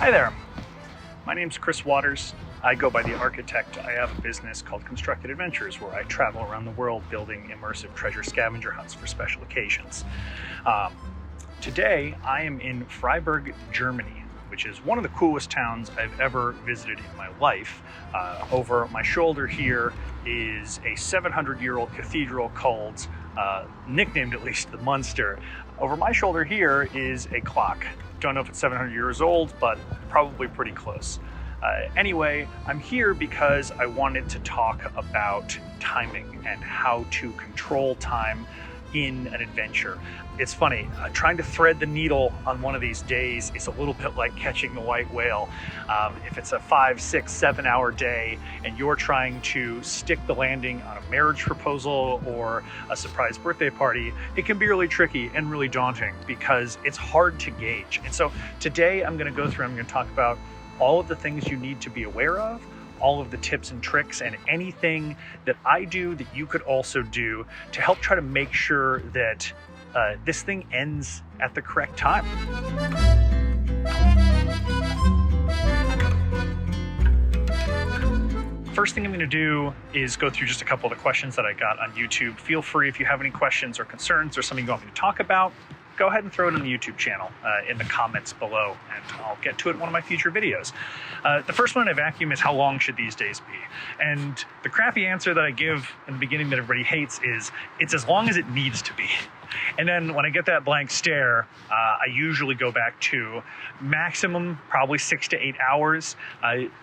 Hi there, my name's Chris Waters. I go by The Architect. I have a business called Constructed Adventures where I travel around the world building immersive treasure scavenger hunts for special occasions. Today I am in Freiburg, Germany, which is one of the coolest towns I've ever visited in my life. Over my shoulder here is a 700-year-old cathedral called, nicknamed at least, the Munster. Over my shoulder here is a clock. Don't know if it's 700 years old, but probably pretty close. Anyway, I'm here because I wanted to talk about timing and how to control time in an adventure. It's funny, trying to thread the needle on one of these days is a little bit like catching the white whale. If it's a 5, 6, 7 hour day and you're trying to stick the landing on a marriage proposal or a surprise birthday party, it can be really tricky and really daunting because it's hard to gauge. And so today I'm going to talk about all of the things you need to be aware of, all of the tips and tricks, and anything that I do that you could also do to help try to make sure that this thing ends at the correct time. First thing I'm going to do is go through just a couple of the questions that I got on YouTube. Feel free, if you have any questions or concerns or something you want me to talk about, go ahead and throw it on the YouTube channel in the comments below, and I'll get to it in one of my future videos. The first one in a vacuum is, how long should these days be? And the crappy answer that I give in the beginning that everybody hates is, it's as long as it needs to be. And then when I get that blank stare, I usually go back to maximum probably 6 to 8 hours.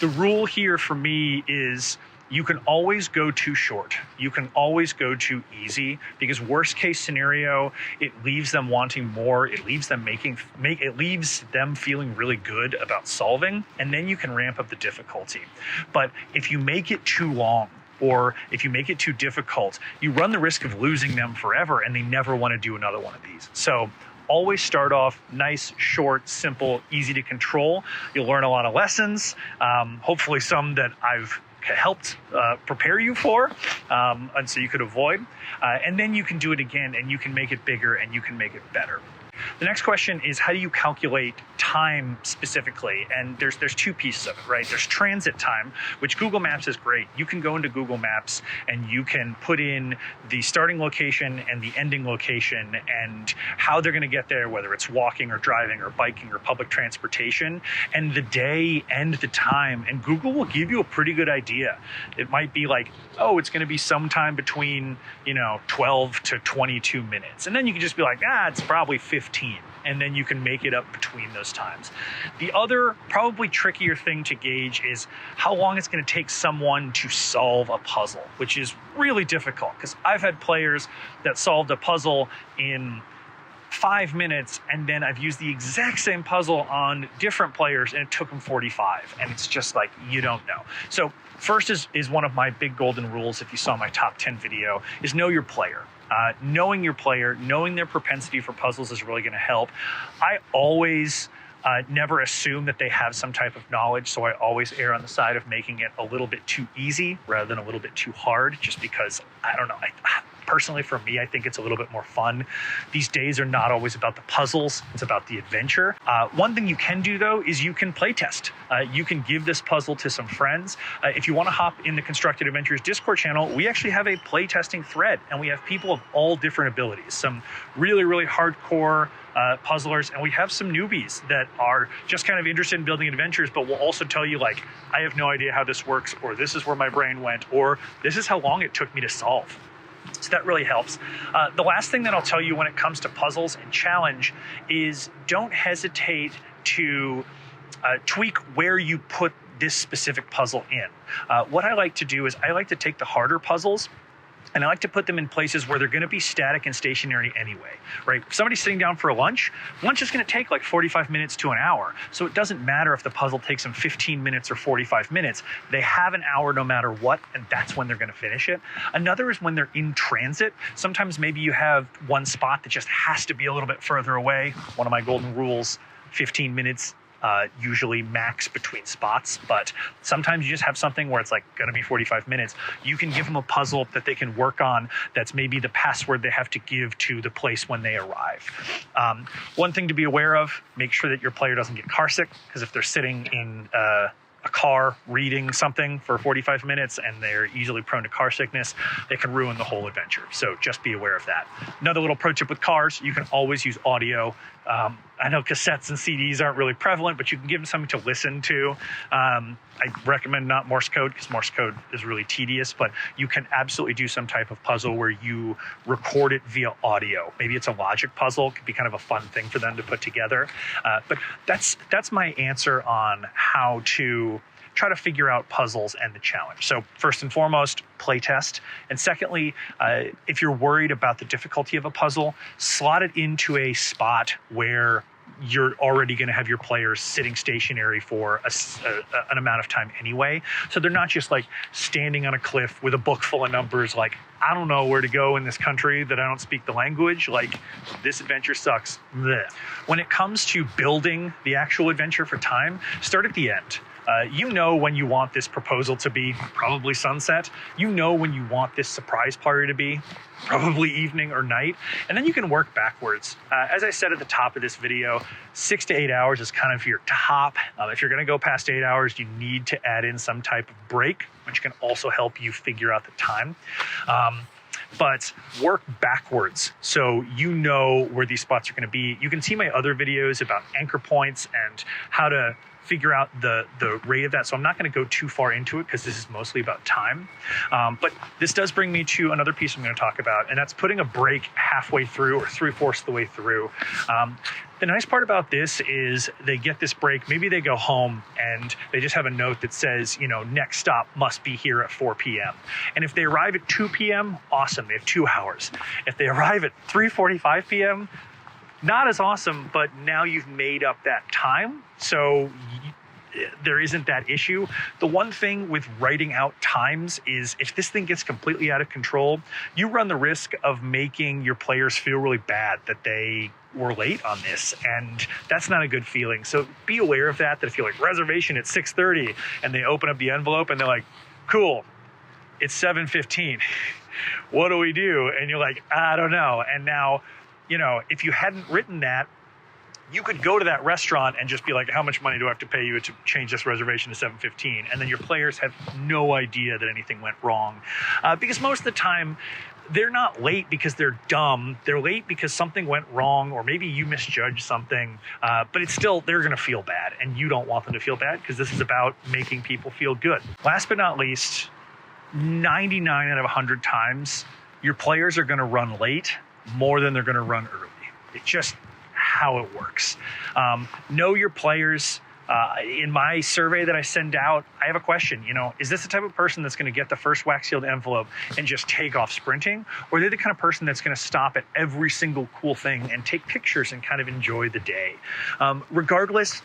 The rule here for me is, you can always go too short. You can always go too easy, because worst case scenario, it leaves them wanting more. It leaves them feeling really good about solving, and then you can ramp up the difficulty. But if you make it too long, or if you make it too difficult, you run the risk of losing them forever, and they never want to do another one of these. So always start off nice, short, simple, easy to control. You'll learn a lot of lessons, hopefully some that I've helped prepare you for, and so you could avoid, and then you can do it again, and you can make it bigger, and you can make it better. The next question is, how do you calculate time specifically? And there's two pieces of it, right? There's transit time, which Google Maps is great. You can go into Google Maps and you can put in the starting location and the ending location and how they're going to get there, whether it's walking or driving or biking or public transportation, and the day and the time. And Google will give you a pretty good idea. It might be like, oh, it's going to be sometime between, 12 to 22 minutes. And then you can just be like, it's probably 15. And then you can make it up between those times. The other, probably trickier thing to gauge is how long it's going to take someone to solve a puzzle, which is really difficult, because I've had players that solved a puzzle in 5 minutes, and then I've used the exact same puzzle on different players and it took them 45, and it's just like, you don't know. So first is one of my big golden rules, if you saw my top 10 video, is know your player. Knowing your player, knowing their propensity for puzzles is really going to help. I always never assume that they have some type of knowledge, so I always err on the side of making it a little bit too easy rather than a little bit too hard, just because, I don't know, personally, for me, I think it's a little bit more fun. These days are not always about the puzzles, it's about the adventure. One thing you can do, though, is you can play test. You can give this puzzle to some friends. If you want to hop in the Constructed Adventures Discord channel, we actually have a play testing thread, and we have people of all different abilities. Some really, really hardcore puzzlers, and we have some newbies that are just kind of interested in building adventures, but will also tell you, like, I have no idea how this works, or this is where my brain went, or this is how long it took me to solve. So that really helps. The last thing that I'll tell you when it comes to puzzles and challenge is, don't hesitate to tweak where you put this specific puzzle in. What I like to do is I like to take the harder puzzles and I like to put them in places where they're going to be static and stationary anyway, right? If somebody's sitting down for lunch is going to take like 45 minutes to an hour. So it doesn't matter if the puzzle takes them 15 minutes or 45 minutes. They have an hour no matter what, and that's when they're going to finish it. Another is when they're in transit. Sometimes maybe you have one spot that just has to be a little bit further away. One of my golden rules, 15 minutes usually max between spots, but sometimes you just have something where it's like going to be 45 minutes. You can give them a puzzle that they can work on that's maybe the password they have to give to the place when they arrive. One thing to be aware of, make sure that your player doesn't get carsick, because if they're sitting in a car reading something for 45 minutes and they're easily prone to car sickness, they can ruin the whole adventure. So just be aware of that. Another little pro tip with cars, you can always use audio. I know cassettes and CDs aren't really prevalent, but you can give them something to listen to. I recommend not Morse code, because Morse code is really tedious, but you can absolutely do some type of puzzle where you record it via audio. Maybe it's a logic puzzle. It could be kind of a fun thing for them to put together. But that's my answer on how to try to figure out puzzles and the challenge. So first and foremost, play test. And secondly, if you're worried about the difficulty of a puzzle, slot it into a spot where you're already going to have your players sitting stationary for an amount of time anyway. So they're not just like standing on a cliff with a book full of numbers like, I don't know where to go in this country that I don't speak the language. Like, this adventure sucks. Blech. When it comes to building the actual adventure for time, start at the end. You know when you want this proposal to be, probably sunset. You know when you want this surprise party to be, probably evening or night. And then you can work backwards. As I said at the top of this video, 6 to 8 hours is kind of your top. If you're going to go past 8 hours, you need to add in some type of break, which can also help you figure out the time. But work backwards so you know where these spots are going to be. You can see my other videos about anchor points and how to figure out the rate of that. So I'm not going to go too far into it because this is mostly about time. But this does bring me to another piece I'm going to talk about, and that's putting a break halfway through or 3/4 of the way through. The nice part about this is they get this break, maybe they go home and they just have a note that says, you know, next stop must be here at 4 p.m. And if they arrive at 2 p.m., awesome, they have 2 hours. If they arrive at 3:45 p.m., not as awesome, but now you've made up that time. So there isn't that issue. The one thing with writing out times is if this thing gets completely out of control, you run the risk of making your players feel really bad that they were late on this, and that's not a good feeling. So be aware of that if you're like, reservation at 6:30, and they open up the envelope and they're like, cool, it's 7:15. What do we do? And you're like, I don't know. And now, you know, if you hadn't written that, you could go to that restaurant and just be like, how much money do I have to pay you to change this reservation to 7:15? And then your players have no idea that anything went wrong. Because most of the time, they're not late because they're dumb. They're late because something went wrong, or maybe you misjudged something. But it's still, they're going to feel bad. And you don't want them to feel bad because this is about making people feel good. Last but not least, 99 out of 100 times, your players are going to run late more than they're going to run early. It's just how it works. Know your players. In my survey that I send out, I have a question, you know, is this the type of person that's going to get the first wax sealed envelope and just take off sprinting? Or are they the kind of person that's going to stop at every single cool thing and take pictures and kind of enjoy the day? Regardless,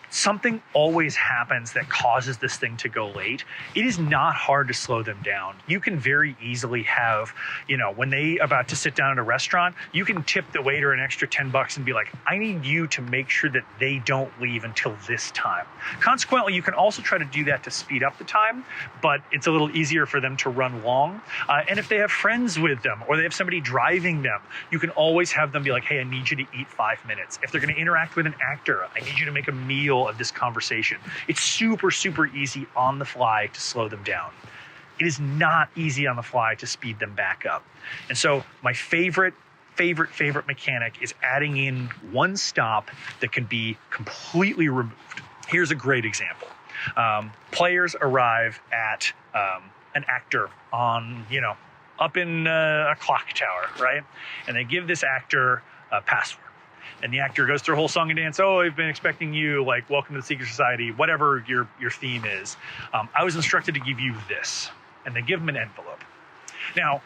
something always happens that causes this thing to go late. It is not hard to slow them down. You can very easily have, you know, when they about to sit down at a restaurant, you can tip the waiter an extra $10 and be like, I need you to make sure that they don't leave until this time. Consequently, you can also try to do that to speed up the time, but it's a little easier for them to run long. And if they have friends with them or they have somebody driving them, you can always have them be like, hey, I need you to eat 5 minutes. If they're going to interact with an actor, I need you to make a meal of this conversation. It's super, super easy on the fly to slow them down. It is not easy on the fly to speed them back up. And so my favorite mechanic is adding in one stop that can be completely removed. Here's a great example. Players arrive at an actor on, you know, up in a clock tower, right? And they give this actor a password. And the actor goes through a whole song and dance. Oh, I've been expecting you, like, welcome to the secret society, whatever your theme is. I was instructed to give you this. And they give him an envelope. Now,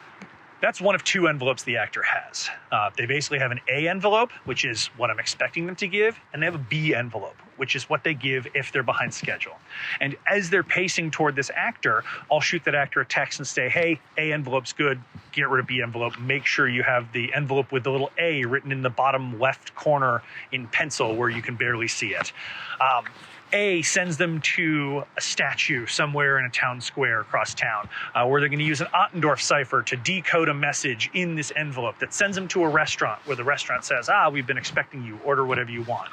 That's one of two envelopes the actor has. They basically have an A envelope, which is what I'm expecting them to give, and they have a B envelope, which is what they give if they're behind schedule. And as they're pacing toward this actor, I'll shoot that actor a text and say, hey, A envelope's good, get rid of B envelope. Make sure you have the envelope with the little A written in the bottom left corner in pencil where you can barely see it. A sends them to a statue somewhere in a town square across town, where they're going to use an Ottendorf cipher to decode a message in this envelope that sends them to a restaurant where the restaurant says, we've been expecting you, order whatever you want.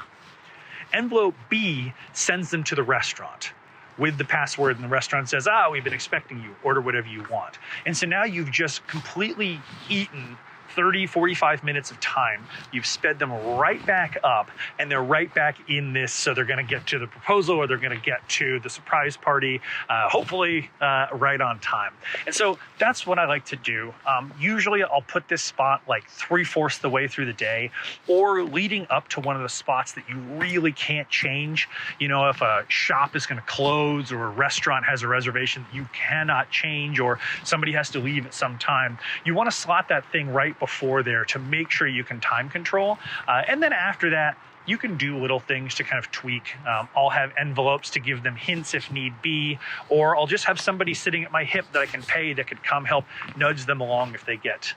Envelope B sends them to the restaurant with the password, and the restaurant says, we've been expecting you, order whatever you want. And so now you've just completely eaten 30, 45 minutes of time. You've sped them right back up, and they're right back in this. So they're going to get to the proposal, or they're going to get to the surprise party, hopefully right on time. And so that's what I like to do. Usually I'll put this spot like 3/4 the way through the day, or leading up to one of the spots that you really can't change. You know, if a shop is going to close, or a restaurant has a reservation that you cannot change, or somebody has to leave at some time, you want to slot that thing right before there to make sure you can time control. And then after that, you can do little things to kind of tweak. I'll have envelopes to give them hints if need be, or I'll just have somebody sitting at my hip that I can pay that could come help nudge them along if they get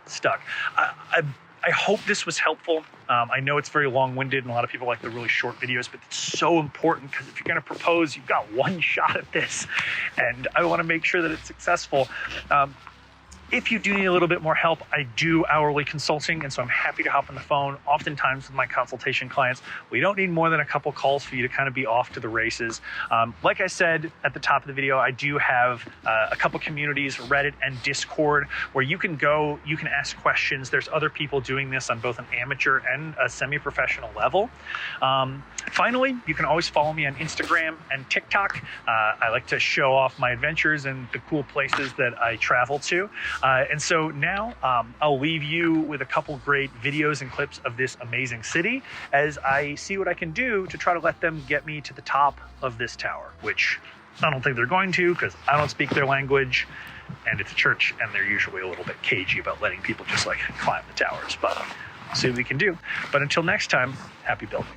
stuck. I hope this was helpful. I know it's very long-winded and a lot of people like the really short videos, but it's so important because if you're going to propose, you've got one shot at this, and I want to make sure that it's successful. If you do need a little bit more help, I do hourly consulting, and so I'm happy to hop on the phone. Oftentimes with my consultation clients, we don't need more than a couple calls for you to kind of be off to the races. Like I said at the top of the video, I do have a couple communities, Reddit and Discord, where you can go, you can ask questions. There's other people doing this on both an amateur and a semi-professional level. Finally, you can always follow me on Instagram and TikTok. I like to show off my adventures and the cool places that I travel to. And so now I'll leave you with a couple great videos and clips of this amazing city as I see what I can do to try to let them get me to the top of this tower, which I don't think they're going to because I don't speak their language and it's a church and they're usually a little bit cagey about letting people just like climb the towers, but I'll see what we can do. But until next time, happy building.